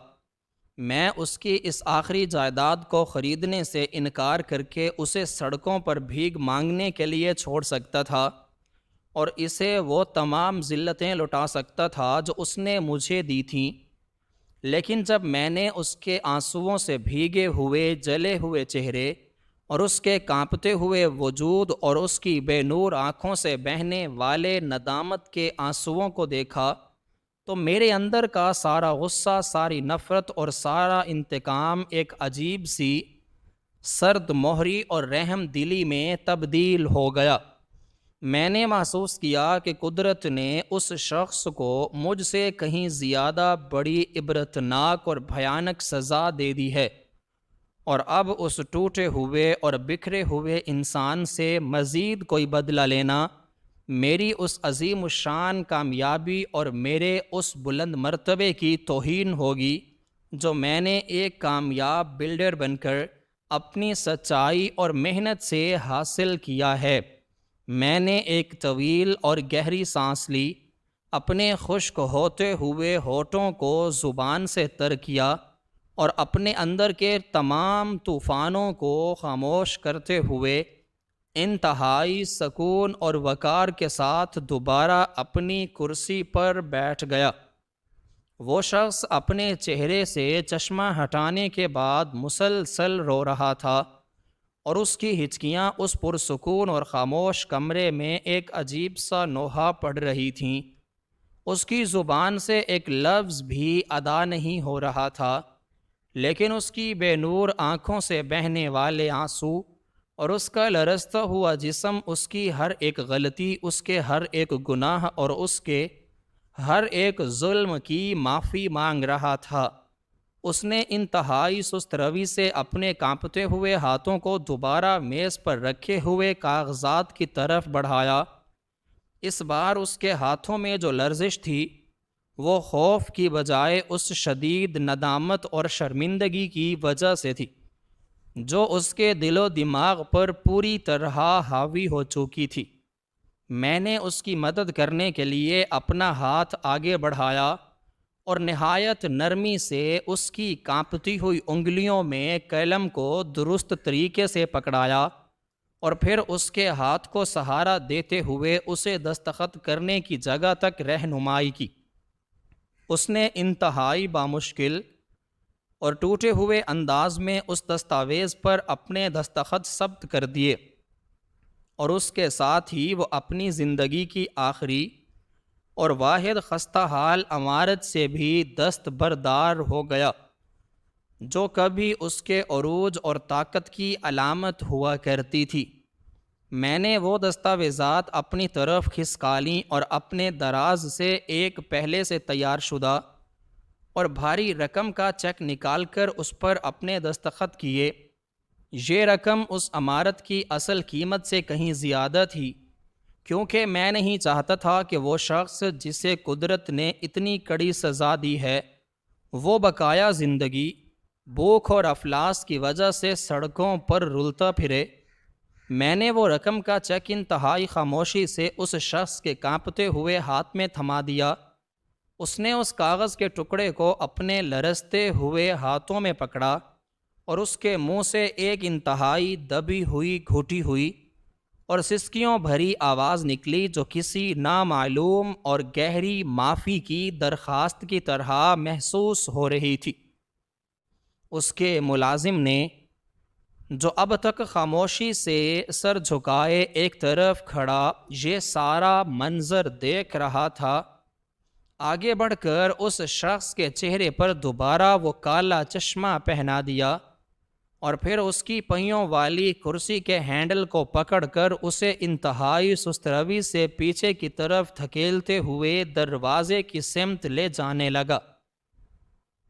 میں اس کی اس آخری جائیداد کو خریدنے سے انکار کر کے اسے سڑکوں پر بھیک مانگنے کے لیے چھوڑ سکتا تھا، اور اسے وہ تمام ذلتیں لوٹا سکتا تھا جو اس نے مجھے دی تھیں۔ لیکن جب میں نے اس کے آنسوؤں سے بھیگے ہوئے، جلے ہوئے چہرے اور اس کے کانپتے ہوئے وجود اور اس کی بے نور آنکھوں سے بہنے والے ندامت کے آنسوؤں کو دیکھا، تو میرے اندر کا سارا غصہ، ساری نفرت اور سارا انتقام ایک عجیب سی سرد مہری اور رحم دلی میں تبدیل ہو گیا۔ میں نے محسوس کیا کہ قدرت نے اس شخص کو مجھ سے کہیں زیادہ بڑی عبرتناک اور بھیانک سزا دے دی ہے، اور اب اس ٹوٹے ہوئے اور بکھرے ہوئے انسان سے مزید کوئی بدلہ لینا میری اس عظیم الشان کامیابی اور میرے اس بلند مرتبے کی توہین ہوگی جو میں نے ایک کامیاب بلڈر بن کر اپنی سچائی اور محنت سے حاصل کیا ہے۔ میں نے ایک طویل اور گہری سانس لی، اپنے خشک ہوتے ہوئے ہونٹوں کو زبان سے تر کیا، اور اپنے اندر کے تمام طوفانوں کو خاموش کرتے ہوئے انتہائی سکون اور وقار کے ساتھ دوبارہ اپنی کرسی پر بیٹھ گیا۔ وہ شخص اپنے چہرے سے چشمہ ہٹانے کے بعد مسلسل رو رہا تھا، اور اس کی ہچکیاں اس پرسکون اور خاموش کمرے میں ایک عجیب سا نوحہ پڑ رہی تھیں۔ اس کی زبان سے ایک لفظ بھی ادا نہیں ہو رہا تھا، لیکن اس کی بے نور آنکھوں سے بہنے والے آنسو اور اس کا لرزتا ہوا جسم اس کی ہر ایک غلطی، اس کے ہر ایک گناہ اور اس کے ہر ایک ظلم کی معافی مانگ رہا تھا۔ اس نے انتہائی سست روی سے اپنے کانپتے ہوئے ہاتھوں کو دوبارہ میز پر رکھے ہوئے کاغذات کی طرف بڑھایا۔ اس بار اس کے ہاتھوں میں جو لرزش تھی وہ خوف کی بجائے اس شدید ندامت اور شرمندگی کی وجہ سے تھی جو اس کے دل و دماغ پر پوری طرح حاوی ہو چکی تھی۔ میں نے اس کی مدد کرنے کے لیے اپنا ہاتھ آگے بڑھایا اور نہایت نرمی سے اس کی کانپتی ہوئی انگلیوں میں قلم کو درست طریقے سے پکڑایا اور پھر اس کے ہاتھ کو سہارا دیتے ہوئے اسے دستخط کرنے کی جگہ تک رہنمائی کی۔ اس نے انتہائی بامشکل اور ٹوٹے ہوئے انداز میں اس دستاویز پر اپنے دستخط ثبت کر دیے اور اس کے ساتھ ہی وہ اپنی زندگی کی آخری اور واحد خستہ حال عمارت سے بھی دستبردار ہو گیا جو کبھی اس کے عروج اور طاقت کی علامت ہوا کرتی تھی۔ میں نے وہ دستاویزات اپنی طرف کھسکالیں اور اپنے دراز سے ایک پہلے سے تیار شدہ اور بھاری رقم کا چیک نکال کر اس پر اپنے دستخط کیے۔ یہ رقم اس عمارت کی اصل قیمت سے کہیں زیادہ تھی، کیونکہ میں نہیں چاہتا تھا کہ وہ شخص جسے قدرت نے اتنی کڑی سزا دی ہے وہ بقایا زندگی بھوک اور افلاس کی وجہ سے سڑکوں پر رلتا پھرے۔ میں نے وہ رقم کا چیک انتہائی خاموشی سے اس شخص کے کانپتے ہوئے ہاتھ میں تھما دیا۔ اس نے اس کاغذ کے ٹکڑے کو اپنے لرزتے ہوئے ہاتھوں میں پکڑا اور اس کے منہ سے ایک انتہائی دبی ہوئی گھٹی ہوئی اور سسکیوں بھری آواز نکلی جو کسی نامعلوم اور گہری معافی کی درخواست کی طرح محسوس ہو رہی تھی۔ اس کے ملازم نے، جو اب تک خاموشی سے سر جھکائے ایک طرف کھڑا یہ سارا منظر دیکھ رہا تھا، آگے بڑھ کر اس شخص کے چہرے پر دوبارہ وہ کالا چشمہ پہنا دیا اور پھر اس کی پہیوں والی کرسی کے ہینڈل کو پکڑ کر اسے انتہائی سست روی سے پیچھے کی طرف دھکیلتے ہوئے دروازے کی سمت لے جانے لگا۔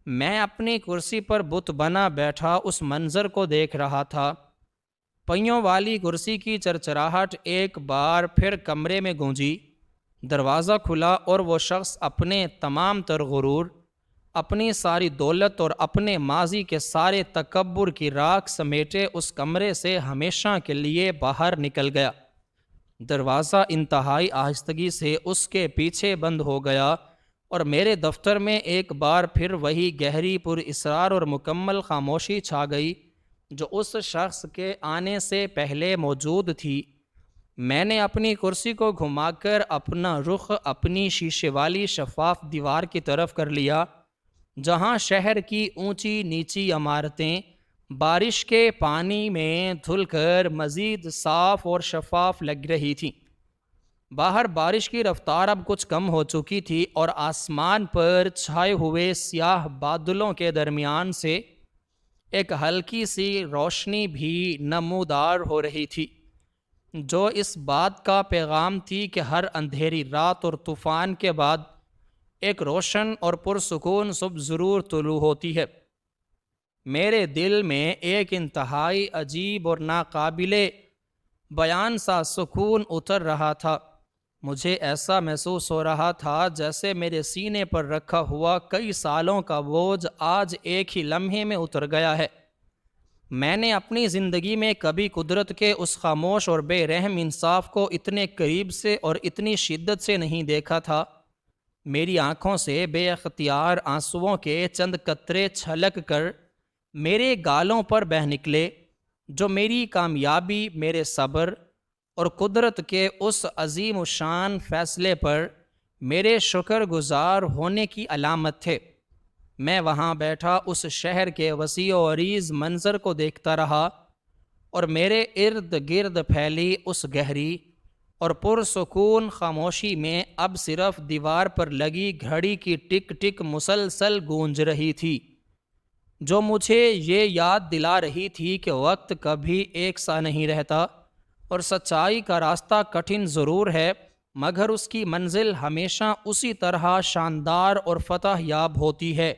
میں اپنی کرسی پر بت بنا بیٹھا اس منظر کو دیکھ رہا تھا۔ پہیوں والی کرسی کی چرچراہٹ ایک بار پھر کمرے میں گونجی، دروازہ کھلا اور وہ شخص اپنے تمام تر غرور، اپنی ساری دولت اور اپنے ماضی کے سارے تکبر کی راکھ سمیٹے اس کمرے سے ہمیشہ کے لیے باہر نکل گیا۔ دروازہ انتہائی آہستگی سے اس کے پیچھے بند ہو گیا اور میرے دفتر میں ایک بار پھر وہی گہری پر اصرار اور مکمل خاموشی چھا گئی جو اس شخص کے آنے سے پہلے موجود تھی۔ میں نے اپنی کرسی کو گھما کر اپنا رخ اپنی شیشے والی شفاف دیوار کی طرف کر لیا جہاں شہر کی اونچی نیچی عمارتیں بارش کے پانی میں دھل کر مزید صاف اور شفاف لگ رہی تھیں۔ باہر بارش کی رفتار اب کچھ کم ہو چکی تھی اور آسمان پر چھائے ہوئے سیاہ بادلوں کے درمیان سے ایک ہلکی سی روشنی بھی نمودار ہو رہی تھی جو اس بات کا پیغام تھی کہ ہر اندھیری رات اور طوفان کے بعد ایک روشن اور پرسکون صبح ضرور طلوع ہوتی ہے۔ میرے دل میں ایک انتہائی عجیب اور ناقابل بیان سا سکون اتر رہا تھا۔ مجھے ایسا محسوس ہو رہا تھا جیسے میرے سینے پر رکھا ہوا کئی سالوں کا بوجھ آج ایک ہی لمحے میں اتر گیا ہے۔ میں نے اپنی زندگی میں کبھی قدرت کے اس خاموش اور بے رحم انصاف کو اتنے قریب سے اور اتنی شدت سے نہیں دیکھا تھا۔ میری آنکھوں سے بے اختیار آنسوؤں کے چند قطرے چھلک کر میرے گالوں پر بہہ نکلے جو میری کامیابی، میرے صبر اور قدرت کے اس عظیم الشان فیصلے پر میرے شکر گزار ہونے کی علامت تھے۔ میں وہاں بیٹھا اس شہر کے وسیع و عریض منظر کو دیکھتا رہا اور میرے ارد گرد پھیلی اس گہری اور پرسکون خاموشی میں اب صرف دیوار پر لگی گھڑی کی ٹک ٹک مسلسل گونج رہی تھی جو مجھے یہ یاد دلا رہی تھی کہ وقت کبھی ایک سا نہیں رہتا اور سچائی کا راستہ کٹھن ضرور ہے مگر اس کی منزل ہمیشہ اسی طرح شاندار اور فتح یاب ہوتی ہے۔